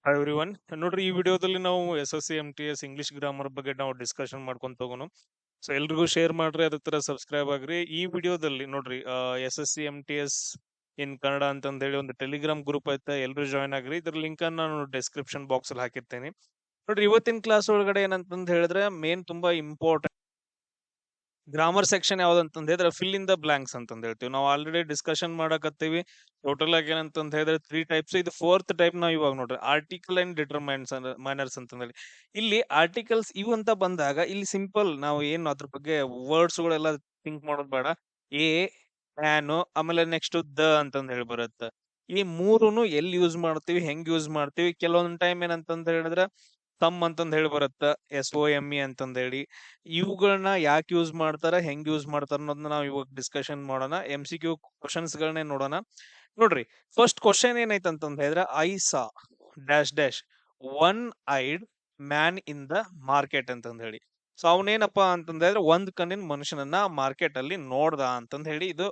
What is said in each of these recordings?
Hi everyone. ನೋಡ್ರಿ, ಈ ವಿಡಿಯೋದಲ್ಲಿ ನಾವು SSC MTS ಇಂಗ್ಲಿಷ್ ಗ್ರಾಮರ್ ಬಗ್ಗೆ ನಾವು ಡಿಸ್ಕಷನ್ ಮಾಡ್ಕೊಂತ ಹೋಗೋಣ. ಸೊ ಎಲ್ರಿಗೂ ಶೇರ್ ಮಾಡ್ರಿ, ಅದೇ ತರ ಸಬ್ಸ್ಕ್ರೈಬ್ ಆಗ್ರಿ. ಈ ವಿಡಿಯೋದಲ್ಲಿ ನೋಡ್ರಿ, SSC MTS ಇನ್ ಕನ್ನಡ ಅಂತಂದ ಹೇಳಿ ಒಂದು ಟೆಲಿಗ್ರಾಮ್ ಗ್ರೂಪ್ ಐತೆ, ಎಲ್ರು ಜಾಯ್ನ್ ಆಗ್ರಿ. ಇದ್ರ ಲಿಂಕ್ ಅನ್ನ ನಾನು ಡಿಸ್ಕ್ರಿಪ್ಷನ್ ಬಾಕ್ಸ್ ಅಲ್ಲಿ ಹಾಕಿರ್ತೇನೆ. ನೋಡ್ರಿ, ಇವತ್ತಿನ ಕ್ಲಾಸ್ ಒಳಗಡೆ ಏನಂತಂದ್ ಹೇಳಿದ್ರೆ ಮೇನ್ ತುಂಬಾ ಇಂಪಾರ್ಟೆಂಟ್ ಗ್ರಾಮರ್ ಸೆಕ್ಷನ್ ಯಾವ್ದಂತಂದ್ ಹೇಳಿದ್ರೆ ಫಿಲ್ ಇನ್ ದ ಬ್ಲಾಂಕ್ಸ್ ಅಂತಂದ್ ಹೇಳ್ತೀವಿ. ನಾವು ಆಲ್ರೆಡಿ ಡಿಸ್ಕಷನ್ ಮಾಡಕತ್ತೀವಿ. ಟೋಟಲ್ ಆಗಿ ಏನಂತಂದ್ ಹೇಳಿದ್ರೆ 3 ಟೈಪ್ಸ್. ಇದು 4th ಟೈಪ್ ನಾವು ಇವಾಗ ನೋಡ್ರಿ, ಆರ್ಟಿಕಲ್ ಅಂಡ್ ಡಿಟರ್ಮೈನ್ಸ್ ಮೈನರ್ಸ್ ಅಂತಂದೇಳಿ. ಇಲ್ಲಿ ಆರ್ಟಿಕಲ್ಸ್ ಇವು ಅಂತ ಬಂದಾಗ ಇಲ್ಲಿ ಸಿಂಪಲ್ ನಾವು ಏನು ಅದ್ರ ಬಗ್ಗೆ ವರ್ಡ್ಸ್ ಗಳೆಲ್ಲ ಥಿಂಕ್ ಮಾಡೋದು ಬೇಡ. ಎ ಆನು ಆಮೇಲೆ ನೆಕ್ಸ್ಟ್ ದ ಅಂತಂದ್ ಹೇಳಿ ಬರುತ್ತೆ. ಈ ಮೂರುನು ಎಲ್ಲಿ ಯೂಸ್ ಮಾಡ್ತೀವಿ, ಹೆಂಗ್ ಯೂಸ್ ಮಾಡ್ತೀವಿ, ಕೆಲವೊಂದ್ ಟೈಮ್ ಏನಂತಂದ್ ಹೇಳಿದ್ರೆ ತಮ್ ಅಂತಂದ್ ಹೇಳಿ ಬರುತ್ತ, SOME ಅಂತಂದ್ ಹೇಳಿ. ಇವುಗಳನ್ನ ಯಾಕೆ ಯೂಸ್ ಮಾಡ್ತಾರ, ಹೆಂಗ್ ಯೂಸ್ ಮಾಡ್ತಾರ ಅನ್ನೋದನ್ನ ನಾವು ಇವಾಗ ಡಿಸ್ಕಷನ್ ಮಾಡೋಣ. MCQ ಕ್ವಶನ್ಸ್ ಗಳನ್ನೇ ನೋಡೋಣ. ನೋಡ್ರಿ, ಫಸ್ಟ್ ಕ್ವಶನ್ ಏನೈತೆ ಅಂತಂದ್ ಹೇಳಿದ್ರೆ I saw dash dash one eyed man in the market ಅಂತಂದ್ ಹೇಳಿ. ಸೊ ಅವನೇನಪ್ಪಾ ಅಂತಂದ್ ಹೇಳಿದ್ರೆ ಒಂದ್ ಕಣ್ಣಿನ ಮನುಷ್ಯನನ್ನ ಮಾರ್ಕೆಟ್ ಅಲ್ಲಿ ನೋಡ್ದ ಅಂತಂದ್ ಹೇಳಿ ಇದು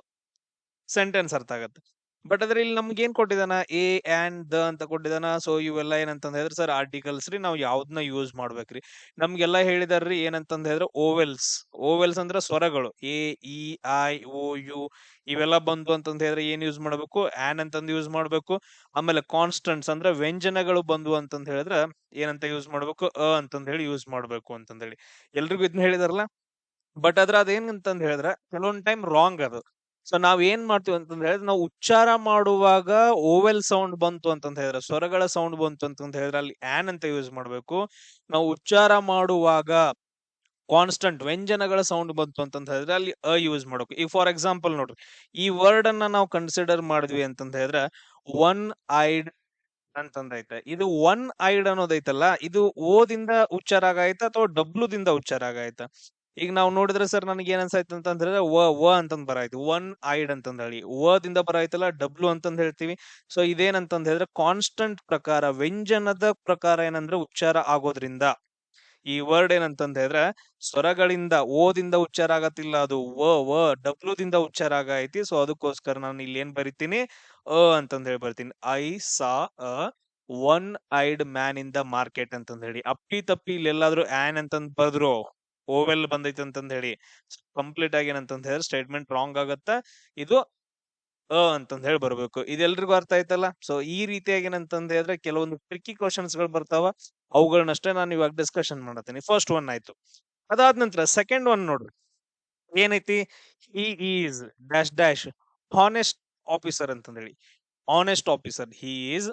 ಸೆಂಟೆನ್ಸ್ ಅರ್ಥ ಆಗತ್ತೆ. ಬಟ್ ಅದ್ರ ಇಲ್ಲಿ ನಮ್ಗೆ ಏನ್ ಕೊಟ್ಟಿದಾನ, ಎ ಅಂಡ್ ದ ಅಂತ ಕೊಟ್ಟಿದಾನ. ಸೊ ಇವೆಲ್ಲ ಏನಂತಂದ್ ಹೇಳಿದ್ರೆ ಸರ್ ಆರ್ಟಿಕಲ್ಸ್ ರೀ, ನಾವ್ ಯಾವ್ದನ್ನ ಯೂಸ್ ಮಾಡ್ಬೇಕ್ರಿ. ನಮ್ಗೆಲ್ಲ ಹೇಳಿದಾರ್ರಿ ಏನಂತಂದ್ ಹೇಳಿದ್ರೆ ಓವೆಲ್ಸ್. ಓವೆಲ್ಸ್ ಅಂದ್ರೆ ಸ್ವರಗಳು, A E I O U ಇವೆಲ್ಲ ಬಂದು ಅಂತಂದ್ ಹೇಳಿದ್ರೆ ಏನ್ ಯೂಸ್ ಮಾಡ್ಬೇಕು, ಆನ್ ಅಂತಂದ್ ಯೂಸ್ ಮಾಡ್ಬೇಕು. ಆಮೇಲೆ ಕಾನ್ಸ್ಟೆಂಟ್ಸ್ ಅಂದ್ರೆ ವ್ಯಂಜನಗಳು ಬಂದು ಅಂತಂದ್ ಹೇಳಿದ್ರೆ ಏನಂತ ಯೂಸ್ ಮಾಡ್ಬೇಕು, ಅಂತಂದ್ ಹೇಳಿ ಯೂಸ್ ಮಾಡ್ಬೇಕು ಅಂತಂದ್ ಹೇಳಿ ಎಲ್ರಿಗೂ ಇದನ್ನ ಹೇಳಿದಾರಲ್ಲ. ಬಟ್ ಅದೇನ್ ಅಂತಂದ್ ಹೇಳಿದ್ರೆ ಕೆಲವೊಂದ್ ಟೈಮ್ ರಾಂಗ್ ಅದು. ಸೊ ನಾವ್ ಏನ್ ಮಾಡ್ತೀವಿ ಅಂತಂದ್ ಹೇಳಿದ್ರೆ, ನಾವು ಉಚ್ಚಾರ ಮಾಡುವಾಗ ಓವೆಲ್ ಸೌಂಡ್ ಬಂತು ಅಂತಂದ್ ಹೇಳಿದ್ರೆ, ಸ್ವರಗಳ ಸೌಂಡ್ ಬಂತು ಅಂತಂದ್ ಹೇಳಿದ್ರೆ ಅಲ್ಲಿ ಆನ್ ಅಂತ ಯೂಸ್ ಮಾಡ್ಬೇಕು. ನಾವು ಉಚ್ಚಾರ ಮಾಡುವಾಗ ಕಾನ್ಸ್ಟಂಟ್ ವ್ಯಂಜನಗಳ ಸೌಂಡ್ ಬಂತು ಅಂತಂದ್ ಹೇಳಿದ್ರೆ ಅಲ್ಲಿ ಯೂಸ್ ಮಾಡ್ಬೇಕು. ಈಗ ಫಾರ್ ಎಕ್ಸಾಂಪಲ್ ನೋಡ್ರಿ, ಈ ವರ್ಡ್ ಅನ್ನ ನಾವು ಕನ್ಸಿಡರ್ ಮಾಡಿದ್ವಿ ಅಂತಂದ್ ಹೇಳಿದ್ರೆ ಒನ್ ಐಡ್ ಅಂತಂದೈತೆ. ಇದು ಒನ್ ಐಡ್ ಅನ್ನೋದೈತಲ್ಲ, ಇದು ಓದಿಂದ ಉಚ್ಚಾರ ಆಗೈತ ಅಥವಾ ಡಬ್ಲು ದಿಂದ ಉಚ್ಚಾರ ಆಗೈತ. ಈಗ ನಾವು ನೋಡಿದ್ರೆ ಸರ್ ನನಗೆ ಏನ್ ಅನ್ಸಾಯ್ತು ಅಂತಂದ್ರೆ ಅಂತಂದ್ ಬರಾಯ್ತು, ಒನ್ ಐಡ್ ಅಂತಂದ್ ಹೇಳಿ. ದಿಂದ ಬರಾಯ್ತಲ್ಲ, ಡಬ್ಲು ಅಂತಂದ್ ಹೇಳ್ತೀವಿ. ಸೊ ಇದೇನಂತಂದ್ ಹೇಳಿದ್ರೆ ಕಾನ್ಸ್ಟಂಟ್ ಪ್ರಕಾರ, ವ್ಯಂಜನದ ಪ್ರಕಾರ ಏನಂದ್ರೆ ಉಚ್ಚಾರ ಆಗೋದ್ರಿಂದ ಈ ವರ್ಡ್ ಏನಂತಂದ್ ಹೇಳಿದ್ರೆ ಸ್ವರಗಳಿಂದ ದಿಂದ ಉಚ್ಚಾರ ಆಗತ್ತಿಲ್ಲ, ಅದು ಡಬ್ಲು ದಿಂದ ಉಚ್ಚಾರ ಆಗೈತಿ. ಸೊ ಅದಕ್ಕೋಸ್ಕರ ನಾನು ಇಲ್ಲಿ ಏನ್ ಬರಿತೀನಿ, ಅಂತಂದ್ ಹೇಳಿ ಬರ್ತೀನಿ. I saw a one eyed man in the market ಅಂತಂದ್ ಹೇಳಿ. ಅಪ್ಪಿ ತಪ್ಪಿ ಇಲ್ಲೆಲ್ಲಾದ್ರೂ ಆನ್ ಅಂತಂದ್ ಬರೆದ್ರು, ಓವೆಲ್ ಬಂದೈತೆ ಅಂತಂದ್ ಹೇಳಿ, ಕಂಪ್ಲೀಟ್ ಆಗಿ ಏನಂತಂದ್ ಹೇಳಿದ್ರೆ ಸ್ಟೇಟ್ಮೆಂಟ್ ರಾಂಗ್ ಆಗತ್ತ. ಇದು ಅಂತಂದ್ ಹೇಳಿ ಬರ್ಬೇಕು. ಇದೆಲ್ರಿಗೂ ಅರ್ಥ ಆಯ್ತಲ್ಲ. ಸೊ ಈ ರೀತಿಯಾಗಿ ಏನಂತಂದ್ ಹೇಳಿದ್ರೆ ಕೆಲವೊಂದು ಟ್ರಿಕ್ಕಿ ಕ್ವಶನ್ಸ್ ಗಳು ಬರ್ತಾವ, ಅವುಗಳನ್ನಷ್ಟೇ ನಾನು ಇವಾಗ ಡಿಸ್ಕಷನ್ ಮಾಡತ್ತೀನಿ. ಫಸ್ಟ್ ಒನ್ ಆಯ್ತು. ಅದಾದ ನಂತರ ಸೆಕೆಂಡ್ ಒನ್ ನೋಡ್ರಿ, ಏನೈತಿ, he is dash dash honest officer ಅಂತಂದ್ ಹೇಳಿ. Honest officer, he is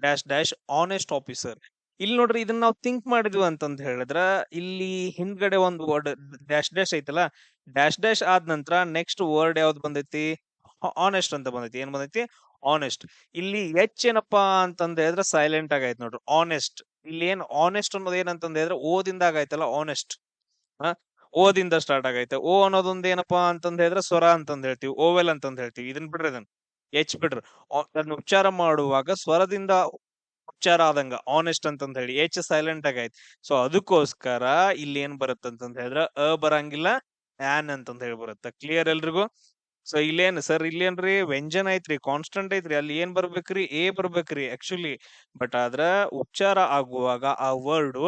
dash dash honest officer. ಇಲ್ಲಿ ನೋಡ್ರಿ, ಇದನ್ನ ನಾವು ಥಿಂಕ್ ಮಾಡಿದ್ವಿ ಅಂತಂದ್ ಹೇಳಿದ್ರ ಇಲ್ಲಿ ಹಿಂದ್ಗಡೆ ಒಂದು ವರ್ಡ್ ಡ್ಯಾಶ್ ಡ್ಯಾಶ್ ಐತಲ್ಲ, ಡ್ಯಾಶ್ ಡ್ಯಾಶ್ ಆದ ನಂತರ ನೆಕ್ಸ್ಟ್ ವರ್ಡ್ ಯಾವ್ದು ಬಂದೈತಿ, ಆನೆಸ್ಟ್ ಅಂತ ಬಂದೈತಿ. ಏನ್ ಬಂದೈತಿ, ಆನೆಸ್ಟ್. ಇಲ್ಲಿ ಏನಪ್ಪಾ ಅಂತಂದ್ ಹೇಳಿದ್ರೆ ಸೈಲೆಂಟ್ ಆಗೈತೆ ನೋಡ್ರಿ, ಆನೆಸ್ಟ್. ಇಲ್ಲಿ ಏನ್ ಆನೆಸ್ಟ್ ಅನ್ನೋದು ಏನಂತಂದ್ ಹೇಳಿದ್ರೆ ದಿಂದ ಆಗೈತಲ್ಲ, ಆನೆಸ್ಟ್. ದಿಂದ ಸ್ಟಾರ್ಟ್ ಆಗೈತೆ. ಅನ್ನೋದೊಂದ್ ಏನಪ್ಪಾ ಅಂತಂದ್ ಹೇಳಿದ್ರೆ ಸ್ವರ ಅಂತಂದ್ ಹೇಳ್ತೀವಿ, ಓವೆಲ್ ಅಂತಂದ್ ಹೇಳ್ತೀವಿ. ಇದನ್ ಬಿಡ್ರಿ, ಇದನ್ ಬಿಡ್ರಿ. ಅದನ್ನ ಉಚ್ಚಾರ ಮಾಡುವಾಗ ಸ್ವರದಿಂದ ಉಚ್ಚಾರ ಆದಂಗ ಆನೆಸ್ಟ್ ಅಂತಂದ್ ಹೇಳಿ, ಸೈಲೆಂಟ್ ಆಗೈತಿ. ಸೊ ಅದಕ್ಕೋಸ್ಕರ ಇಲ್ಲಿ ಏನ್ ಬರುತ್ತಂತಂದ್ ಹೇಳಿದ್ರೆ ಬರಂಗಿಲ್ಲ, ಆನ್ ಅಂತಂದ್ ಹೇಳಿ ಬರುತ್ತೆ. ಕ್ಲಿಯರ್ ಎಲ್ರಿಗೂ? ಸೊ ಇಲ್ಲೇನ್ ಸರ್, ಇಲ್ಲೇನ್ರಿ ವ್ಯಂಜನ ಐತ್ರಿ, ಕಾನ್ಸ್ಟೆಂಟ್ ಐತ್ರಿ, ಅಲ್ಲಿ ಏನ್ ಬರ್ಬೇಕ್ರಿ, ಬರ್ಬೇಕ್ರಿ ಆಕ್ಚುಲಿ. ಬಟ್ ಆದ್ರ ಉಚ್ಚಾರ ಆಗುವಾಗ ಆ ವರ್ಡ್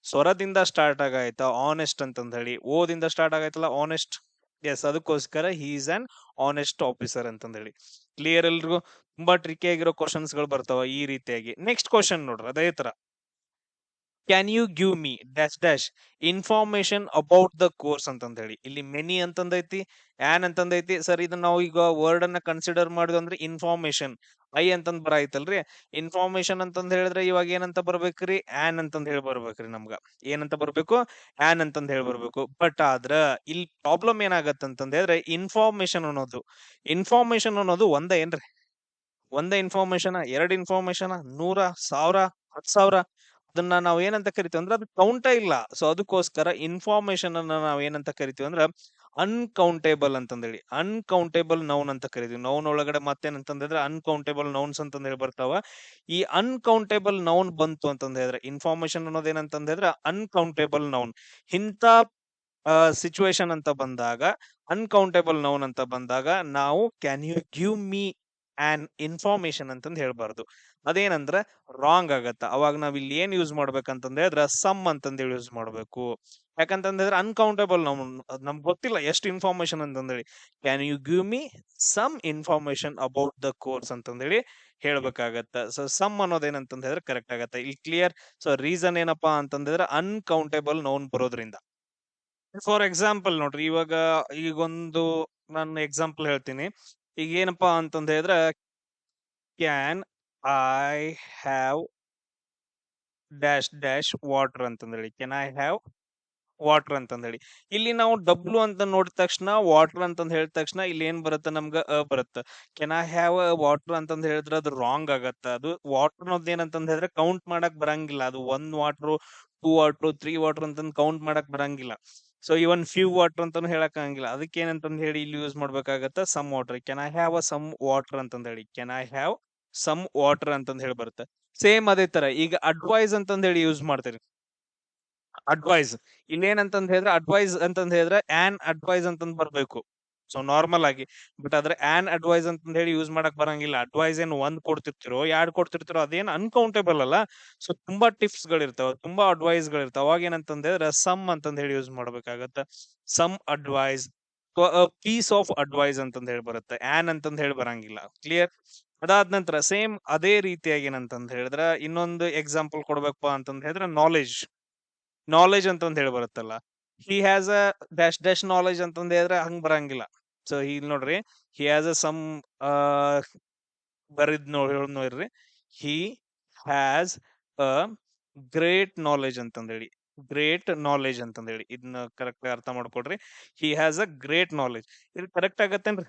ಸ್ವರದಿಂದ ಸ್ಟಾರ್ಟ್ ಆಗೈತ, ಆನೆಸ್ಟ್ ಅಂತಂದ್ ಹೇಳಿ. ದಿಂದ ಸ್ಟಾರ್ಟ್ ಆಗೈತಲ್ಲ, ಆನೆಸ್ಟ್. ಎಸ್, ಅದಕ್ಕೋಸ್ಕರ he is an honest officer ಅಂತಂದ್ ಹೇಳಿ. ಕ್ಲಿಯರ್ ಎಲ್ರಿಗೂ? ತುಂಬಾ ಟ್ರಿಕಿ ಆಗಿರೋ ಕ್ವಶನ್ಸ್ ಗಳು ಬರ್ತಾವ ಈ ರೀತಿಯಾಗಿ. ನೆಕ್ಸ್ಟ್ ಕ್ವಶನ್ ನೋಡ್ರಿ, ಅದೇ ತರ, can you give me dash dash information about the course ಅಂತಂದ್ ಹೇಳಿ. ಇಲ್ಲಿ ಮೆನಿ ಅಂತಂದೈತಿ, ಆನ್ ಅಂತಂದೈತಿ. ಸರ್ ಇದನ್ನ ನಾವು ಈಗ ವರ್ಡ್ ಅನ್ನ ಕನ್ಸಿಡರ್ ಮಾಡಿದ್ವಿ ಅಂದ್ರೆ ಇನ್ಫಾರ್ಮೇಶನ್, ಅಂತಂದ್ ಬರಾಯ್ತಲ್ರಿ. ಇನ್ಫಾರ್ಮೇಶನ್ ಅಂತಂದ್ ಹೇಳಿದ್ರೆ ಇವಾಗ ಏನಂತ ಬರ್ಬೇಕ್ರಿ, ಆನ್ ಅಂತಂದ್ ಹೇಳಿ ಬರ್ಬೇಕ್ರಿ. ನಮ್ಗ ಏನಂತ ಬರ್ಬೇಕು, ಆನ್ ಅಂತಂದ್ ಹೇಳಿ ಬರ್ಬೇಕು. ಬಟ್ ಆದ್ರ ಇಲ್ಲಿ ಪ್ರಾಬ್ಲಮ್ ಏನಾಗತ್ತಂತಂದ್ ಹೇಳಿದ್ರೆ ಇನ್ಫಾರ್ಮೇಶನ್ ಅನ್ನೋದು ಏನ್ರಿ, ಇನ್ಫಾರ್ಮೇಶನ್, ಎರಡು ಇನ್ಫಾರ್ಮೇಶನ್, 100, 1000, 10,000, ಅದನ್ನ ನಾವ್ ಏನಂತ ಕರಿತೀವಿ ಅಂದ್ರೆ ಅದು ಕೌಂಟ ಇಲ್ಲ. ಸೊ ಅದಕ್ಕೋಸ್ಕರ ಇನ್ಫಾರ್ಮೇಶನ್ ಅನ್ನ ನಾವ್ ಏನಂತ ಕರಿತೀವಿ ಅಂದ್ರೆ ಅನ್ಕೌಂಟೇಬಲ್ ಅಂತಂದೇಳಿ. ಅನ್ಕೌಂಟೇಬಲ್ ನೌನ್ ಅಂತ ಕರಿತೀವಿ. ನೌನ್ ಒಳಗಡೆ ಮತ್ತೇನಂತಂದ್ರೆ ಅನ್ಕೌಂಟೇಬಲ್ ನೌನ್ಸ್ ಅಂತಂದ್ ಹೇಳಿ ಬರ್ತಾವ. ಈ ಅನ್ಕೌಂಟೇಬಲ್ ನೌನ್ ಬಂತು ಅಂತಂದ್ ಹೇಳಿದ್ರೆ, ಇನ್ಫಾರ್ಮೇಶನ್ ಅನ್ನೋದು ಏನಂತಂದ್ ಹೇಳಿದ್ರೆ ಅನ್ಕೌಂಟೇಬಲ್ ನೌನ್. ಇಂಥ ಸಿಚುವೇಶನ್ ಅಂತ ಬಂದಾಗ, ಅನ್ಕೌಂಟೇಬಲ್ ನೌನ್ ಅಂತ ಬಂದಾಗ ನಾವು can you give me an information ಅಂತಂದ್ ಹೇಳ್ಬಾರ್ದು. ಅದೇನಂದ್ರ ರಾಂಗ್ ಆಗತ್ತ. ಅವಾಗ ನಾವ್ ಇಲ್ಲಿ ಏನ್ ಯೂಸ್ ಮಾಡ್ಬೇಕಂತಂದ ಹೇಳಿದ್ರ ಸಮ್ ಅಂತಂದೇಳಿ ಯೂಸ್ ಮಾಡ್ಬೇಕು. ಯಾಕಂತಂದ್ರೆ ಅನ್ಕೌಂಟಬಲ್ ನಮ್ಗೆ ಗೊತ್ತಿಲ್ಲ ಎಷ್ಟು ಇನ್ಫಾರ್ಮೇಶನ್ ಅಂತಂದೇಳಿ. Can you give me some information about the course ಅಂತಂದೇಳಿ ಹೇಳ್ಬೇಕಾಗತ್ತ. ಸೊ ಸಮ್ ಅನ್ನೋದೇನಂತಂದ ಹೇಳಿದ್ರೆ ಕರೆಕ್ಟ್ ಆಗತ್ತ ಇಲ್ಲಿ. ಕ್ಲಿಯರ್? ಸೊ ರೀಸನ್ ಏನಪ್ಪಾ ಅಂತಂದ್ರೆ ಅನ್ಕೌಂಟೇಬಲ್ ನೌನ್ ಬರೋದ್ರಿಂದ. ಫಾರ್ ಎಕ್ಸಾಂಪಲ್ ನೋಡ್ರಿ, ಇವಾಗ ಈಗೊಂದು ನಾನು ಎಕ್ಸಾಂಪಲ್ ಹೇಳ್ತೀನಿ. ಈಗ ಏನಪ್ಪಾ ಅಂತಂದ ಹೇಳಿದ್ರೆ can I have dash dash water ಅಂತಂದೇಳಿ. ಕ್ಯಾನ್ ಐ ಹ್ಯಾವ್ ವಾಟರ್ ಅಂತಂದೇಳಿ. ಇಲ್ಲಿ ನಾವು ಡಬ್ಲು ಅಂತ ನೋಡಿದ ತಕ್ಷಣ ವಾಟರ್ ಅಂತಂದ್ ಹೇಳಿದ ತಕ್ಷಣ ಇಲ್ಲಿ ಏನ್ ಬರುತ್ತೆ ನಮ್ಗ ಬರುತ್ತೆ. ಕೆನ್ ಐ ಹ್ಯಾವ್ ವಾಟರ್ ಅಂತಂದ್ ಹೇಳಿದ್ರೆ ಅದು ರಾಂಗ್ ಆಗತ್ತ. ಅದು ವಾಟರ್ ಅನ್ನೋದು ಏನಂತಂದ್ ಹೇಳಿದ್ರೆ ಕೌಂಟ್ ಮಾಡಕ್ ಬರಂಗಿಲ್ಲ. ಅದು 1 ವಾಟರ್ 2 ವಾಟರ್ 3 ವಾಟರ್ ಅಂತಂದ್ ಕೌಂಟ್ ಮಾಡಕ್ ಬರಂಗಿಲ್ಲ. ಸೊ ಇವನ್ ಫ್ಯೂ ವಾಟರ್ ಅಂತಾನು ಹೇಳಕ್ ಆಗಂಗಿಲ್ಲ. ಅದಕ್ಕೆ ಏನಂತಂದ್ ಹೇಳಿ ಇಲ್ಲಿ ಯೂಸ್ ಮಾಡ್ಬೇಕಾಗತ್ತ some water. Can I have some water ಅಂತಂದ್ ಹೇಳಿ. Can I have some water ಅಂತಂದ್ ಹೇಳಿ ಬರುತ್ತೆ. ಸೇಮ್ ಅದೇ ತರ ಈಗ ಅಡ್ವೈಸ್ ಅಂತಂದ್ ಹೇಳಿ ಯೂಸ್ ಮಾಡ್ತೀರಿ. ಅಡ್ವೈಸ್ ಇನ್ನೇನಂತಂದ್ ಹೇಳಿದ್ರೆ ಅಡ್ವೈಸ್ ಅಂತಂದ್ ಹೇಳಿದ್ರೆ ಆನ್ ಅಡ್ವೈಸ್ ಅಂತಂದ್ ಬರ್ಬೇಕು. ಸೊ ನಾರ್ಮಲ್ ಆಗಿ. ಬಟ್ ಆದ್ರೆ ಆನ್ ಅಡ್ವೈಸ್ ಅಂತಂದ್ ಹೇಳಿ ಯೂಸ್ ಮಾಡಕ್ ಬರಂಗಿಲ್ಲ. ಅಡ್ವೈಸ್ ಏನ್ 1 ಕೊಡ್ತಿರ್ತಿರೋ 2 ಕೊಡ್ತಿರ್ತಿರೋ ಅದೇನ್ ಅನ್ಕೌಂಟೇಬಲ್ ಅಲ್ಲ. ಸೊ ತುಂಬಾ ಟಿಪ್ಸ್ ಗಳಿರ್ತಾವ, ತುಂಬಾ ಅಡ್ವೈಸ್ ಗಳಿರ್ತಾವ. ಅವಾಗ ಏನಂತಂದ್ ಹೇಳಿದ್ರೆ ಸಮ್ ಅಂತಂದ್ ಹೇಳಿ ಯೂಸ್ ಮಾಡ್ಬೇಕಾಗತ್ತ. Some advice, piece of advice ಅಂತಂದ್ ಹೇಳಿ ಬರುತ್ತೆ. ಆನ್ ಅಂತಂದ್ ಹೇಳಿ ಬರಂಗಿಲ್ಲ. ಕ್ಲಿಯರ್? ಅದಾದ ನಂತರ ಸೇಮ್ ಅದೇ ರೀತಿಯಾಗಿ ಏನಂತಂದ್ ಹೇಳಿದ್ರೆ ಇನ್ನೊಂದು ಎಕ್ಸಾಂಪಲ್ ಕೊಡ್ಬೇಕಪ್ಪ ಅಂತಂದ್ ಹೇಳಿದ್ರೆ ನಾಲೆಜ್ ಅಂತಂದ್ ಹೇಳಿ ಬರುತ್ತಲ್ಲ. ಹಿ has a dash dash knowledge ಅಂತಂದ್ ಹೇಳಿದ್ರೆ ಹಂಗ್ ಬರಂಗಿಲ್ಲ. ಸೊ ಇಲ್ಲಿ ನೋಡ್ರಿ, ಹಿ ಹ್ಯಾಸ್ ಅ ಸಮ್ ಬರಿದ್ ನೋಡ್ರಿ, he has a great knowledge ಅಂತಂದೇಳಿ. ಗ್ರೇಟ್ ನಾಲೆಜ್ ಅಂತಂದೇಳಿ ಇದನ್ನ ಕರೆಕ್ಟ್ ಅರ್ಥ ಮಾಡ್ಕೊಡ್ರಿ. He has a great knowledge. ಇದು ಕರೆಕ್ಟ್ ಆಗತ್ತೇನ್ರಿ?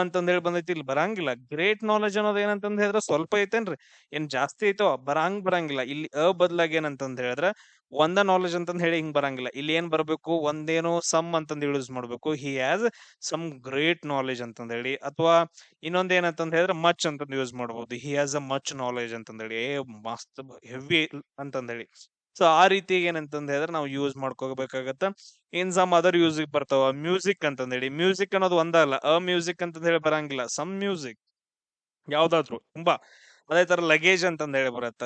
ಅಂತಂದ್ ಹೇಳಿ ಬಂದೈತಿ, ಇಲ್ಲಿ ಬರಂಗಿಲ್ಲ. ಗ್ರೇಟ್ ನಾಲೆಜ್ ಅನ್ನೋದು ಏನಂತಂದ್ ಹೇಳಿದ್ರೆ ಸ್ವಲ್ಪ ಐತೇನ್ರಿ, ಏನ್ ಜಾಸ್ತಿ ಐತೋ ಬರಂಗಿಲ್ಲ. ಇಲ್ಲಿ ಬದ್ಲಾಗಿ ಏನಂತಂದ್ ಹೇಳಿದ್ರೆ ಒಂದ ನಾಲೆಜ್ ಅಂತಂದ್ ಹೇಳಿ ಹಿಂಗ್ ಬರಂಗಿಲ್ಲ. ಇಲ್ಲಿ ಏನ್ ಬರ್ಬೇಕು, ಒಂದೇನೋ ಸಮ್ ಅಂತಂದ್ ಯೂಸ್ ಮಾಡ್ಬೇಕು. He has some great knowledge ಅಂತಂದ್ ಹೇಳಿ. ಅಥವಾ ಇನ್ನೊಂದ್ ಏನಂತಂದ್ ಹೇಳಿದ್ರೆ ಮಚ್ ಅಂತಂದ್ ಯೂಸ್ ಮಾಡ್ಬೋದು. ಹಿ ಹ್ಯಾಸ್ ಅ ಮಚ್ ನಾಲೆಜ್ ಅಂತಂದ್ ಹೇಳಿ. ಮಸ್ತ್ ಹೆವಿ ಅಂತಂದ್ ಹೇಳಿ. ಸೊ ಆ ರೀತಿ ಏನಂತಂದ್ ಹೇಳಿದ್ರೆ ನಾವು ಯೂಸ್ ಮಾಡ್ಕೋಬೇಕಾಗತ್ತ. ಇನ್ ಸಮ್ ಅದರ್ ಯೂಸ್ ಬರ್ತಾವ. ಮ್ಯೂಸಿಕ್ ಅಂತಂದ್ ಹೇಳಿ. ಮ್ಯೂಸಿಕ್ ಅನ್ನೋದು ಒಂದಲ್ಲ, ಮ್ಯೂಸಿಕ್ ಅಂತಂದ್ ಹೇಳಿ ಬರಂಗಿಲ್ಲ. ಸಮ್ ಮ್ಯೂಸಿಕ್ ಯಾವ್ದಾದ್ರು ತುಂಬಾ. ಅದೇ ತರ ಲಗೇಜ್ ಅಂತಂದ್ ಹೇಳಿ ಬರತ್ತ.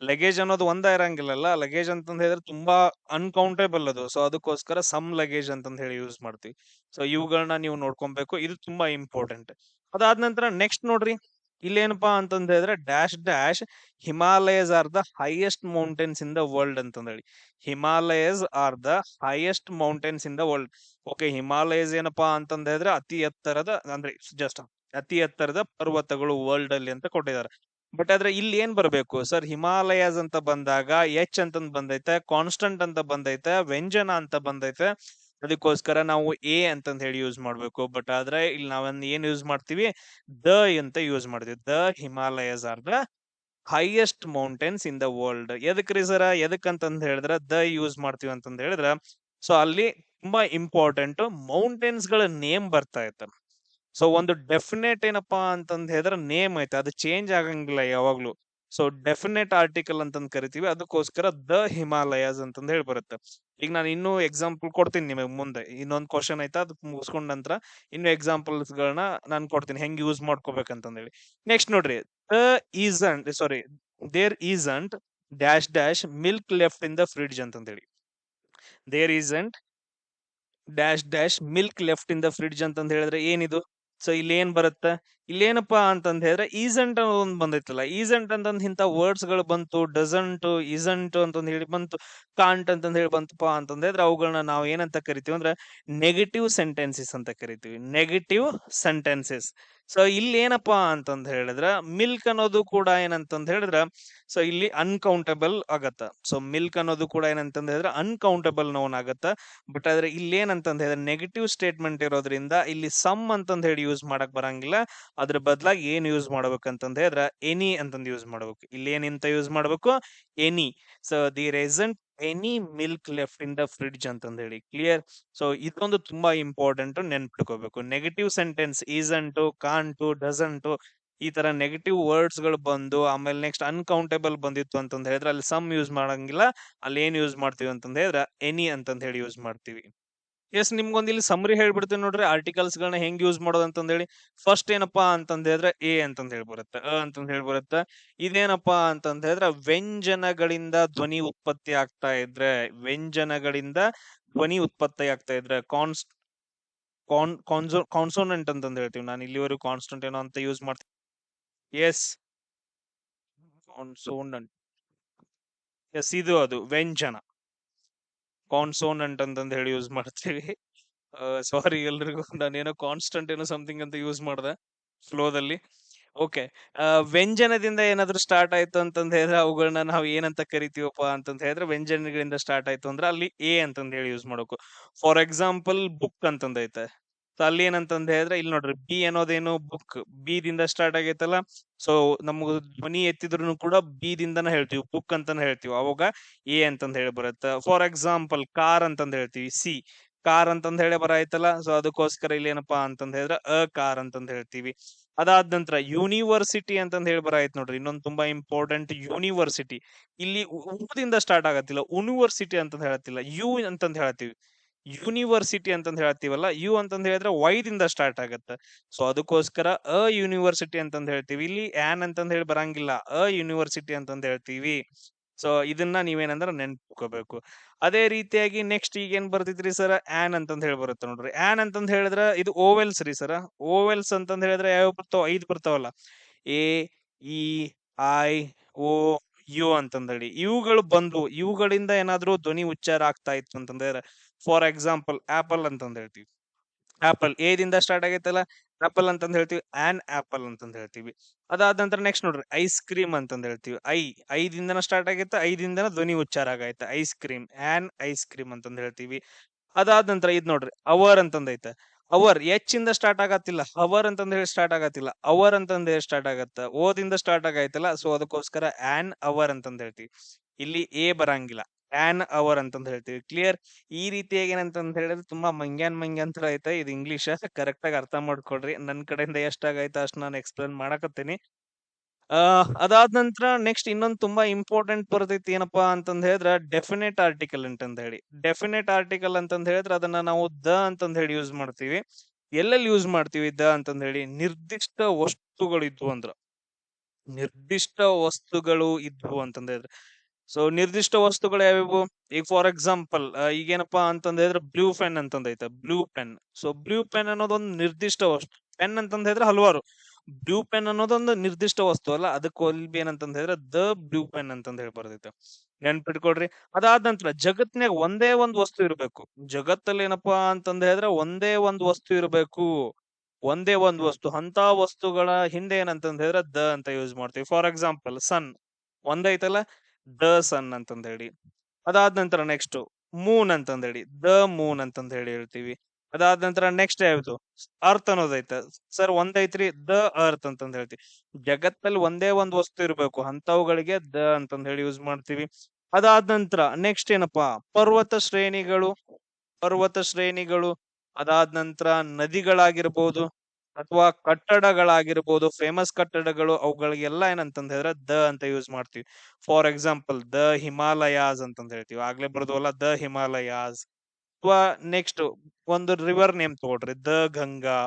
ಲಗೇಜ್ ಅನ್ನೋದು ಒಂದ ಇರಂಗಿಲ್ಲಲ್ಲ. ಲಗೇಜ್ ಅಂತಂದ್ ಹೇಳಿದ್ರೆ ತುಂಬಾ ಅನ್ಕೌಂಟೇಬಲ್ ಅದು. ಸೊ ಅದಕ್ಕೋಸ್ಕರ ಸಮ್ ಲಗೇಜ್ ಅಂತಂದ್ ಹೇಳಿ ಯೂಸ್ ಮಾಡ್ತೀವಿ. ಸೊ ಇವುಗಳನ್ನ ನೀವು ನೋಡ್ಕೊಬೇಕು. ಇದು ತುಂಬಾ ಇಂಪಾರ್ಟೆಂಟ್. ಅದಾದ ನಂತರ ನೆಕ್ಸ್ಟ್ ನೋಡ್ರಿ, ಇಲ್ಲೇನಪ್ಪಾ ಅಂತಂದ್ ಹೇಳಿದ್ರೆ dash dash Himalayas are the highest mountains in the world ಅಂತಂದ್ ಹೇಳಿ. Himalayas are the highest mountains in the world. Okay, Himalayas ಏನಪ್ಪಾ ಅಂತಂದ್ ಹೇಳಿದ್ರೆ ಅತಿ ಎತ್ತರದ, ಅಂದ್ರೆ ಜಸ್ಟ್ ಅತಿ ಎತ್ತರದ ಪರ್ವತಗಳು ವರ್ಲ್ಡ್ ಅಲ್ಲಿ ಅಂತ ಕೊಟ್ಟಿದ್ದಾರೆ. ಬಟ್ ಆದ್ರೆ ಇಲ್ಲಿ ಏನ್ ಬರ್ಬೇಕು ಸರ್, ಹಿಮಾಲಯಸ್ ಅಂತ ಬಂದಾಗ ಎಚ್ ಅಂತಂದ್ ಬಂದೈತೆ, ಕಾನ್ಸ್ಟಂಟ್ ಅಂತ ಬಂದೈತೆ, ವ್ಯಂಜನ ಅಂತ ಬಂದೈತೆ. ಅದಕ್ಕೋಸ್ಕರ ನಾವು ಎ ಅಂತಂದ್ ಹೇಳಿ ಯೂಸ್ ಮಾಡ್ಬೇಕು. ಬಟ್ ಆದ್ರೆ ಇಲ್ಲಿ ನಾವೊಂದ್ ಏನ್ ಯೂಸ್ ಮಾಡ್ತೀವಿ, ದ ಅಂತ ಯೂಸ್ ಮಾಡ್ತೀವಿ. The Himalayas are the highest mountains in the world. ಎದಕ್ರಿ ಸರ, ಎದಕ್ಕಂತಂದ್ ಹೇಳಿದ್ರ ದ ಯೂಸ್ ಮಾಡ್ತೀವಿ ಅಂತಂದ್ ಹೇಳಿದ್ರ, ಸೊ ಅಲ್ಲಿ ತುಂಬಾ ಇಂಪಾರ್ಟೆಂಟ್ ಮೌಂಟೇನ್ಸ್ ಗಳ ನೇಮ್ ಬರ್ತಾ ಇತ್ತು. ಸೊ ಒಂದು ಡೆಫಿನೆಟ್ ಏನಪ್ಪಾ ಅಂತಂದ್ ಹೇಳಿದ್ರೆ ನೇಮ್ ಐತೆ, ಅದು ಚೇಂಜ್ ಆಗಂಗಿಲ್ಲ ಯಾವಾಗ್ಲೂ. ಸೊ ಡೆಫಿನೆಟ್ ಆರ್ಟಿಕಲ್ ಅಂತಂದ್ ಕರಿತೀವಿ. ಅದಕ್ಕೋಸ್ಕರ ದ ಹಿಮಾಲಯಸ್ ಅಂತಂದ್ ಹೇಳಿ ಬರುತ್ತೆ. ಈಗ ನಾನು ಇನ್ನೂ ಎಕ್ಸಾಂಪಲ್ ಕೊಡ್ತೀನಿ ನಿಮಗೆ ಮುಂದೆ. ಇನ್ನೊಂದ್ ಕ್ವಶನ್ ಐತಾ, ಅದಕ್ಕೆ ಮುಗಿಸ್ಕೊಂಡ ನಂತರ ಇನ್ನು ಎಕ್ಸಾಂಪಲ್ಸ್ ಗಳನ್ನ ನಾನು ಕೊಡ್ತೀನಿ ಹೆಂಗ್ ಯೂಸ್ ಮಾಡ್ಕೋಬೇಕಂತಂದ್ ಹೇಳಿ. ನೆಕ್ಸ್ಟ್ ನೋಡ್ರಿ, there isn't dash dash milk left in the fridge ಅಂತಂದ್ ಹೇಳಿ. There isn't dash dash milk left in the fridge ಅಂತಂದ್ ಹೇಳಿದ್ರೆ ಏನಿದು? ಸೊ ಇಲ್ಲಿ ಏನ್ ಬರುತ್ತೆ, ಇಲ್ಲೇನಪ್ಪಾ ಅಂತಂದ್ ಹೇಳಿದ್ರೆ ಈಸಂಟ್ ಅನ್ನೋದೊಂದು ಬಂದೈತಲ್ಲ. ಈಸಂಟ್ ಅಂತಂದ್ ಇಂತ ವರ್ಡ್ಸ್ ಗಳು ಬಂತು, ಡಸಂಟ್, ಇಸಂಟ್ ಅಂತಂದ್ ಹೇಳಿ ಬಂತು, ಕಾಂಟ್ ಅಂತಂದ್ ಹೇಳಿ ಬಂತಪ್ಪಾ ಅಂತಂದ್ ಹೇಳಿದ್ರೆ ಅವುಗಳನ್ನ ನಾವು ಏನಂತ ಕರಿತೀವಿ ಅಂದ್ರೆ ನೆಗೆಟಿವ್ ಸೆಂಟೆನ್ಸಸ್ ಅಂತ ಕರಿತೀವಿ. Negative sentences. ಸೊ ಇಲ್ಲಿ ಏನಪ್ಪಾ ಅಂತಂದ್ ಹೇಳಿದ್ರ ಮಿಲ್ಕ್ ಅನ್ನೋದು ಕೂಡ ಏನಂತಂದ್ ಹೇಳಿದ್ರ, ಸೊ ಇಲ್ಲಿ ಅನ್ಕೌಂಟಬಲ್ ಆಗತ್ತ. ಸೊ ಮಿಲ್ಕ್ ಅನ್ನೋದು ಕೂಡ ಏನಂತಂದ್ ಹೇಳಿದ್ರೆ ಅನ್ಕೌಂಟಬಲ್ ನೌನ್ ಆಗತ್ತ. ಬಟ್ ಆದ್ರೆ ಇಲ್ಲಿ ಏನಂತಂದ್ ಹೇಳಿದ್ರೆ ನೆಗೆಟಿವ್ ಸ್ಟೇಟ್ಮೆಂಟ್ ಇರೋದ್ರಿಂದ ಇಲ್ಲಿ ಸಮ್ ಅಂತಂದ್ ಹೇಳಿ ಯೂಸ್ ಮಾಡಕ್ ಬರಂಗಿಲ್ಲ. ಅದ್ರ ಬದಲಾಗಿ ಏನ್ ಯೂಸ್ ಮಾಡ್ಬೇಕಂತಂದ್ ಹೇಳಿದ್ರೆ ಎನಿ ಅಂತಂದ್ ಯೂಸ್ ಮಾಡ್ಬೇಕು. ಇಲ್ಲಿ ಏನಿಂತ ಯೂಸ್ ಮಾಡ್ಬೇಕು, any. So there isn't any milk left in the fridge ಅಂತಂದ್ ಹೇಳಿ. ಕ್ಲಿಯರ್? ಸೊ ಇದೊಂದು ತುಂಬಾ ಇಂಪಾರ್ಟೆಂಟ್, ನೆನ್ಪಿಟ್ಕೋಬೇಕು. Negative sentence isn't, can't, doesn't, ಈ ತರ ನೆಗೆಟಿವ್ ವರ್ಡ್ಸ್ ಗಳು ಬಂದು ಆಮೇಲೆ ನೆಕ್ಸ್ಟ್ ಅನ್ಕೌಂಟೇಬಲ್ ಬಂದಿತ್ತು ಅಂತಂದ್ ಹೇಳಿದ್ರೆ ಅಲ್ಲಿ ಸಮ್ ಯೂಸ್ ಮಾಡಂಗಿಲ್ಲ. ಅಲ್ಲಿ ಏನ್ ಯೂಸ್ ಮಾಡ್ತೀವಿ ಅಂತಂದ್ ಹೇಳಿದ್ರೆ ಎನಿ ಅಂತಂದ್ ಹೇಳಿ ಯೂಸ್ ಮಾಡ್ತೀವಿ. ಎಸ್ ನಿಮ್ಗೊಂದು ಇಲ್ಲಿ ಸಮ್ಮರಿ ಹೇಳ್ಬಿಡ್ತೀನಿ ನೋಡ್ರಿ ಆರ್ಟಿಕಲ್ಸ್ ಗಳನ್ನ ಹೆಂಗ್ ಯೂಸ್ ಮಾಡೋದು ಅಂತಂದ್ ಹೇಳಿ. ಫಸ್ಟ್ ಏನಪ್ಪಾ ಅಂತಂದ್ ಹೇಳಿದ್ರೆ ಎ ಅಂತಂದ್ ಹೇಳಿ ಬರುತ್ತೆ, ಅಂತಂದ್ ಹೇಳಿ ಬರುತ್ತೆ. ಇದೇನಪ್ಪಾ ಅಂತಂದ್ ಹೇಳಿದ್ರೆ ವ್ಯಂಜನಗಳಿಂದ ಧ್ವನಿ ಉತ್ಪತ್ತಿ ಆಗ್ತಾ ಇದ್ರೆ, ವ್ಯಂಜನಗಳಿಂದ ಧ್ವನಿ ಉತ್ಪತ್ತಿ ಆಗ್ತಾ ಇದ್ರೆ ಕಾನ್ಸೋನೆಂಟ್ ಅಂತಂದ್ ಹೇಳ್ತೀವಿ. ನಾನು ಇಲ್ಲಿವರೆಗೂ ಕಾನ್ಸ್ಟೆಂಟ್ ಏನೋ ಅಂತ ಯೂಸ್ ಮಾಡ್ತೀನಿ. ಎಸ್ ಕಾನ್ಸೋನೆಂಟ್, ಎಸ್ ಇದು ಅದು ವ್ಯಂಜನ ಕಾನ್ಸೋನೆಂಟ್ ಅಂತಂದ್ ಹೇಳಿ ಯೂಸ್ ಮಾಡ್ತೀವಿ. ಸಾರಿ ಎಲ್ರಿಗೂ, ನಾನೇನೋ ಕಾನ್ಸ್ಟೆಂಟ್ ಏನೋ ಸಮಥಿಂಗ್ ಅಂತ ಯೂಸ್ ಮಾಡ್ದೆ ಫ್ಲೋದಲ್ಲಿ. ಓಕೆ, ವ್ಯಂಜನದಿಂದ ಏನಾದ್ರು ಸ್ಟಾರ್ಟ್ ಆಯ್ತು ಅಂತಂದ್ ಹೇಳಿದ್ರೆ ಅವುಗಳನ್ನ ನಾವು ಏನಂತ ಕರಿತೀವಪ್ಪ ಅಂತಂದ್ ಹೇಳಿದ್ರೆ, ವ್ಯಂಜನಗಳಿಂದ ಸ್ಟಾರ್ಟ್ ಆಯ್ತು ಅಂದ್ರೆ ಅಲ್ಲಿ ಎ ಅಂತಂದ್ ಹೇಳಿ ಯೂಸ್ ಮಾಡ್ಬೇಕು. ಫಾರ್ ಎಕ್ಸಾಂಪಲ್ ಬುಕ್ ಅಂತಂದ್ ಐತೆ, ಸೊ ಅಲ್ಲಿ ಏನಂತಂದ್ ಹೇಳಿದ್ರೆ ಇಲ್ಲಿ ನೋಡ್ರಿ ಬಿ ಅನ್ನೋದೇನು ಬುಕ್, ಬಿ ದಿಂದ ಸ್ಟಾರ್ಟ್ ಆಗೈತಲ್ಲ. ಸೊ ನಮ್ಗ ಧ್ವನಿ ಎತ್ತಿದ್ರು ಕೂಡ ಬಿ ದಿಂದನ ಹೇಳ್ತೀವಿ, ಬುಕ್ ಅಂತಾನೆ ಹೇಳ್ತೀವಿ, ಅವಾಗ ಎ ಅಂತಂದ್ ಹೇಳಿ ಬರುತ್ತೆ. ಫಾರ್ ಎಕ್ಸಾಂಪಲ್ ಕಾರ್ ಅಂತಂದ್ ಹೇಳ್ತೀವಿ, ಸಿ ಕಾರ್ ಅಂತಂದ್ ಹೇಳಿ ಬರಾಯ್ತಲ್ಲ. ಸೊ ಅದಕ್ಕೋಸ್ಕರ ಇಲ್ಲಿ ಏನಪ್ಪಾ ಅಂತಂದ್ ಹೇಳಿದ್ರೆ ಅ ಕಾರ್ ಅಂತಂದ್ ಹೇಳ್ತೀವಿ. ಅದಾದ ನಂತರ ಯೂನಿವರ್ಸಿಟಿ ಅಂತಂದ್ ಹೇಳಿ ಬರಾಯ್ತು ನೋಡ್ರಿ, ಇನ್ನೊಂದು ತುಂಬಾ ಇಂಪಾರ್ಟೆಂಟ್ ಯೂನಿವರ್ಸಿಟಿ. ಇಲ್ಲಿ ದಿಂದ ಸ್ಟಾರ್ಟ್ ಆಗತ್ತಿಲ್ಲ, ಯೂನಿವರ್ಸಿಟಿ ಅಂತಂದ್ ಹೇಳತ್ತಿಲ್ಲ, ಯು ಅಂತಂದ್ ಹೇಳ್ತೀವಿ. ಯೂನಿವರ್ಸಿಟಿ ಅಂತಂದ್ ಹೇಳ್ತೀವಲ್ಲ, ಯು ಅಂತಂದ್ ಹೇಳಿದ್ರೆ ವೈ ದಿಂದ ಸ್ಟಾರ್ಟ್ ಆಗತ್ತೆ. ಸೊ ಅದಕ್ಕೋಸ್ಕರ ಅ ಯೂನಿವರ್ಸಿಟಿ ಅಂತಂದ್ ಹೇಳ್ತೀವಿ. ಇಲ್ಲಿ ಆನ್ ಅಂತಂದ್ ಹೇಳಿ ಬರಂಗಿಲ್ಲ, ಅ ಯೂನಿವರ್ಸಿಟಿ ಅಂತಂದ್ ಹೇಳ್ತೀವಿ. ಸೊ ಇದನ್ನ ನೀವೇನಂದ್ರೆ ನೆನ್ಪಿಟ್ಕೋಬೇಕು. ಅದೇ ರೀತಿಯಾಗಿ ನೆಕ್ಸ್ಟ್ ಈಗ ಏನ್ ಬರ್ತಿದ್ರಿ ಸರ್, ಆನ್ ಅಂತಂದ್ ಹೇಳಿ ಬರುತ್ತೆ ನೋಡ್ರಿ. ಆನ್ ಅಂತಂದ್ ಹೇಳಿದ್ರೆ ಇದು ಓವೆಲ್ಸ್ ರೀ ಸರ್. ಓವೆಲ್ಸ್ ಅಂತಂದ್ ಹೇಳಿದ್ರೆ ಯಾವ ಬರ್ತಾವ, 5 ಬರ್ತಾವಲ್ಲ, A E I O U ಅಂತಂದ್ ಹೇಳಿ. ಇವುಗಳು ಬಂದು ಇವುಗಳಿಂದ ಏನಾದ್ರೂ ಧ್ವನಿ ಉಚ್ಚಾರ ಆಗ್ತಾ ಇತ್ತು ಅಂತಂದ್ರೆ, ಫಾರ್ ಎಕ್ಸಾಂಪಲ್ ಆಪಲ್ ಅಂತಂದ್ ಹೇಳ್ತೀವಿ. ಆಪಲ್ ಎ ದಿಂದ ಸ್ಟಾರ್ಟ್ ಆಗೈತಲ್ಲ, ಆಪಲ್ ಅಂತಂದ್ ಹೇಳ್ತೀವಿ. ಆನ್ ಆಪಲ್ ಅಂತಂದ್ ಹೇಳ್ತೀವಿ. ಅದಾದ ನಂತರ ನೆಕ್ಸ್ಟ್ ನೋಡ್ರಿ ಐಸ್ ಕ್ರೀಮ್ ಅಂತಂದ್ ಹೇಳ್ತೀವಿ. ಐದಿಂದನ ಸ್ಟಾರ್ಟ್ ಆಗೈತೆ, ಐದಿಂದನ ಧ್ವನಿ ಉಚ್ಚಾರ ಆಗೈತೆ, ice cream, on ice cream ಅಂತಂದ್ ಹೇಳ್ತೀವಿ. ಅದಾದ ನಂತರ ಇದ್ ನೋಡ್ರಿ ಅವರ್ ಅಂತಂದ್ ಐತೆ. ಅವರ್ ಎಚ್ ಇಂದ ಸ್ಟಾರ್ಟ್ ಆಗತ್ತಿಲ್ಲ, ಅವರ್ ಅಂತಂದ್ ಹೇಳಿ ಸ್ಟಾರ್ಟ್ ಆಗತ್ತಿಲ್ಲ, ಅವರ್ ಅಂತಂದ್ ಹೇಳಿ ಸ್ಟಾರ್ಟ್ ಆಗತ್ತ, ಓದಿಂದ ಸ್ಟಾರ್ಟ್ ಆಗೈತಲ್ಲ. ಸೊ ಅದಕ್ಕೋಸ್ಕರ ಆನ್ ಅವರ್ ಅಂತಂದ್ ಹೇಳ್ತೀವಿ. ಇಲ್ಲಿ ಎ ಬರಂಗಿಲ್ಲ, ಆನ್ ಅವರ್ ಅಂತಂದ್ ಹೇಳ್ತೀವಿ. ಕ್ಲಿಯರ್? ಈ ರೀತಿಯಾಗಿ ಏನಂತಂದ್ ಹೇಳಿದ್ರೆ ತುಂಬಾ ಮಂಗ್ಯಾನ್ ತರ ಐತೆ ಇದು ಇಂಗ್ಲಿಷ್, ಕರೆಕ್ಟ್ ಆಗಿ ಅರ್ಥ ಮಾಡ್ಕೊಡ್ರಿ. ನನ್ ಕಡೆಯಿಂದ ಎಷ್ಟಾಗೈತೆ ಅಷ್ಟು ನಾನು ಎಕ್ಸ್ಪ್ಲೇನ್ ಮಾಡಕತ್ತೀನಿ. ಅದಾದ ನಂತರ ನೆಕ್ಸ್ಟ್ ಇನ್ನೊಂದು ತುಂಬಾ ಇಂಪಾರ್ಟೆಂಟ್ ಬರ್ತೈತಿ, ಏನಪ್ಪಾ ಅಂತಂದ್ ಹೇಳಿದ್ರೆ ಡೆಫಿನೆಟ್ ಆರ್ಟಿಕಲ್ ಅಂತಂದ್ ಹೇಳಿ. ಡೆಫಿನೆಟ್ ಆರ್ಟಿಕಲ್ ಅಂತಂದ್ ಹೇಳಿದ್ರೆ ಅದನ್ನ ನಾವು ದ ಅಂತಂದ್ ಹೇಳಿ ಯೂಸ್ ಮಾಡ್ತೀವಿ. ಎಲ್ಲೆಲ್ಲಿ ಯೂಸ್ ಮಾಡ್ತೀವಿ ದ ಅಂತಂದ್ ಹೇಳಿ? ನಿರ್ದಿಷ್ಟ ವಸ್ತುಗಳಿದ್ವು ಅಂದ್ರ, ನಿರ್ದಿಷ್ಟ ವಸ್ತುಗಳು ಇದ್ವು ಅಂತಂದ್ ಹೇಳಿದ್ರೆ. ಸೊ ನಿರ್ದಿಷ್ಟ ವಸ್ತುಗಳು ಯಾವ್ಯಾವು? ಈಗ ಫಾರ್ ಎಕ್ಸಾಂಪಲ್ ಈಗೇನಪ್ಪಾ ಅಂತಂದ್ ಹೇಳಿದ್ರೆ ಬ್ಲೂ ಪೆನ್ ಅಂತಂದ್ ಐತೆ, blue pen. So blue pen ಅನ್ನೋದೊಂದು ನಿರ್ದಿಷ್ಟ ವಸ್ತು. ಪೆನ್ ಅಂತಂದ್ ಹೇಳಿದ್ರೆ ಹಲವಾರು, ಬ್ಲೂ ಪೆನ್ ಅನ್ನೋದೊಂದು ನಿರ್ದಿಷ್ಟ ವಸ್ತು ಅಲ್ಲ, ಅದಕ್ಕೆ ಹೋಲ್ಬಿ ಏನಂತಂದ್ ಹೇಳಿದ್ರೆ ದ ಬ್ಲೂ ಪೆನ್ ಅಂತಂದ್ ಹೇಳಿ ಬರ್ತೈತೆ. ನೆನ್ಪಿಟ್ಕೊಡ್ರಿ. ಅದಾದ ನಂತರ ಜಗತ್ನ್ಯಾಗ ಒಂದೇ ಒಂದ್ ವಸ್ತು ಇರ್ಬೇಕು. ಜಗತ್ತಲ್ಲಿ ಏನಪ್ಪಾ ಅಂತಂದ್ ಹೇಳಿದ್ರೆ ಒಂದೇ ಒಂದ್ ವಸ್ತು ಇರ್ಬೇಕು, ಒಂದೇ ಒಂದ್ ವಸ್ತು. ಅಂತ ವಸ್ತುಗಳ ಹಿಂದೆ ಏನಂತಂದ್ ಹೇಳಿದ್ರೆ ದ ಅಂತ ಯೂಸ್ ಮಾಡ್ತೀವಿ. ಫಾರ್ ಎಕ್ಸಾಂಪಲ್ ಸನ್ ಒಂದೈತಲ್ಲ, ದ ಸನ್ ಅಂತಂದ್ ಹೇಳಿ. ಅದಾದ ನಂತರ ನೆಕ್ಸ್ಟ್ ಮೂನ್ ಅಂತಂದ್ ಹೇಳಿ, ದ ಮೂನ್ ಅಂತಂದ್ ಹೇಳಿ ಹೇಳ್ತೀವಿ. ಅದಾದ ನಂತರ ನೆಕ್ಸ್ಟ್ ಯಾವ್ದು, ಅರ್ತ್ ಅನ್ನೋದೈತೆ ಸರ್, ಒಂದೈತ್ರಿ ದ ಅರ್ತ್ ಅಂತಂದ್ ಹೇಳ್ತೀವಿ. ಜಗತ್ತಲ್ಲಿ ಒಂದೇ ಒಂದ್ ವಸ್ತು ಇರ್ಬೇಕು, ಅಂತವುಗಳಿಗೆ ದ ಅಂತಂದ್ ಹೇಳಿ ಯೂಸ್ ಮಾಡ್ತೀವಿ. ಅದಾದ ನಂತರ ನೆಕ್ಸ್ಟ್ ಏನಪ್ಪಾ, ಪರ್ವತ ಶ್ರೇಣಿಗಳು, ಪರ್ವತ ಶ್ರೇಣಿಗಳು. ಅದಾದ ನಂತರ ನದಿಗಳಾಗಿರ್ಬೋದು ಅಥವಾ ಕಟ್ಟಡಗಳಾಗಿರ್ಬೋದು, ಫೇಮಸ್ ಕಟ್ಟಡಗಳು, ಅವುಗಳಿಗೆಲ್ಲ ಏನಂತಂದ್ ಹೇಳಿದ್ರೆ ದ ಅಂತ ಯೂಸ್ ಮಾಡ್ತೀವಿ. ಫಾರ್ ಎಕ್ಸಾಂಪಲ್ ದ ಹಿಮಾಲಯಾಸ್ ಅಂತಂದ್ ಹೇಳ್ತೀವಿ, ಆಗ್ಲೇ ಬರ್ದವಲ್ಲ ದ ಹಿಮಾಲಯಾಸ್. ಅಥವಾ ನೆಕ್ಸ್ಟ್ ಒಂದು ರಿವರ್ ನೇಮ್ ತಗೊಳ್ರಿ, ದ ಗಂಗಾ,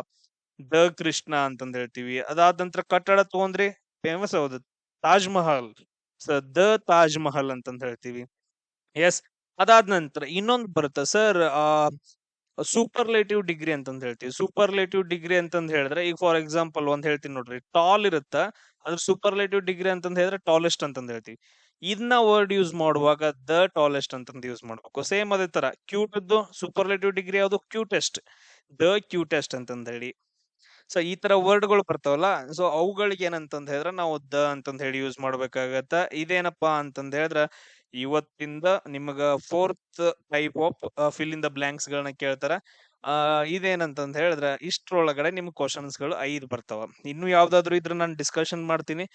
ದ ಕೃಷ್ಣ ಅಂತಂದ್ ಹೇಳ್ತೀವಿ. ಅದಾದ ನಂತರ ಕಟ್ಟಡ ತಗೊಂಡ್ರಿ, ಫೇಮಸ್ ಹೌದು ತಾಜ್ ಮಹಲ್, ದ ತಾಜ್ ಮಹಲ್ ಅಂತಂದ್ ಹೇಳ್ತೀವಿ. ಎಸ್. ಅದಾದ ನಂತರ ಇನ್ನೊಂದು ಬರುತ್ತೆ ಸರ್, ಸೂಪರ್ಲೇಟಿವ್ ಡಿಗ್ರಿ ಅಂತಂದ್ ಹೇಳ್ತೀವಿ. ಸೂಪರ್ಲೇಟಿವ್ ಡಿಗ್ರಿ ಅಂತಂದ್ ಹೇಳಿದ್ರೆ ಈಗ ಫಾರ್ ಎಕ್ಸಾಂಪಲ್ ಒಂದ್ ಹೇಳ್ತೀನಿ ನೋಡ್ರಿ, ಟಾಲ್ ಇರುತ್ತ, ಅದ್ರ ಸೂಪರ್ಲೇಟಿವ್ ಡಿಗ್ರಿ ಅಂತಂದ್ ಹೇಳಿದ್ರೆ ಟಾಲೆಸ್ಟ್ ಅಂತಂದ್ ಹೇಳ್ತೀವಿ. ಇದನ್ನ ವರ್ಡ್ ಯೂಸ್ ಮಾಡುವಾಗ ದ ಟಾಲೆಸ್ಟ್ ಅಂತಂದ್ ಯೂಸ್ ಮಾಡ್ಬೇಕು. ಸೇಮ್ ಅದೇ ತರ ಕ್ಯೂಟ್ ಇದ್ದು ಸೂಪರ್ಲೇಟಿವ್ ಡಿಗ್ರಿ ಯಾವುದು, ಕ್ಯೂಟೆಸ್ಟ್, ದ ಕ್ಯೂಟೆಸ್ಟ್ ಅಂತಂದ್ ಹೇಳಿ. ಸೊ ಈ ತರ ವರ್ಡ್ಗಳು ಬರ್ತಾವಲ್ಲ, ಸೊ ಅವುಗಳಿಗೆ ಏನಂತಂದ್ ಹೇಳಿದ್ರೆ ನಾವು ದ ಅಂತಂದ್ ಹೇಳಿ ಯೂಸ್ ಮಾಡ್ಬೇಕಾಗತ್ತ. ಇದೇನಪ್ಪಾ ಅಂತಂದ್ ಹೇಳಿದ್ರೆ ಇವತ್ತಿಂದ ನಿಮಗ 4th type of fill in the blanks ಗಳನ್ನ ಕೇಳ್ತಾರ. ಇದೇನಂತಂದ್ ಹೇಳಿದ್ರೆ ಇಷ್ಟ್ರೊಳಗಡೆ ನಿಮ್ಗೆ ಕ್ವಶನ್ಸ್ ಗಳು 5 ಬರ್ತಾವ. ಇನ್ನು ಯಾವ್ದಾದ್ರು ಇದ್ರೆ ನಾನು ಡಿಸ್ಕಷನ್ ಮಾಡ್ತೀನಿ.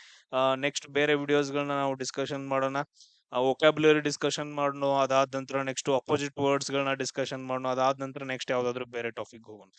ನೆಕ್ಸ್ಟ್ ಬೇರೆ ವಿಡಿಯೋಸ್ ಗಳನ್ನ ನಾವು ಡಿಸ್ಕಷನ್ ಮಾಡೋಣ. ವೊಕ್ಯಾಬ್ಯುಲರಿ ಡಿಸ್ಕಷನ್ ಮಾಡೋಣ, ಅದಾದ ನಂತರ ನೆಕ್ಸ್ಟ್ ಅಪೋಸಿಟ್ ವರ್ಡ್ಸ್ ಗಳನ್ನ ಡಿಸ್ಕಷನ್ ಮಾಡೋಣ, ಅದಾದ ನಂತರ ನೆಕ್ಸ್ಟ್ ಯಾವ್ದಾದ್ರು ಬೇರೆ ಟಾಪಿಕ್ ಹೋಗೋಣ.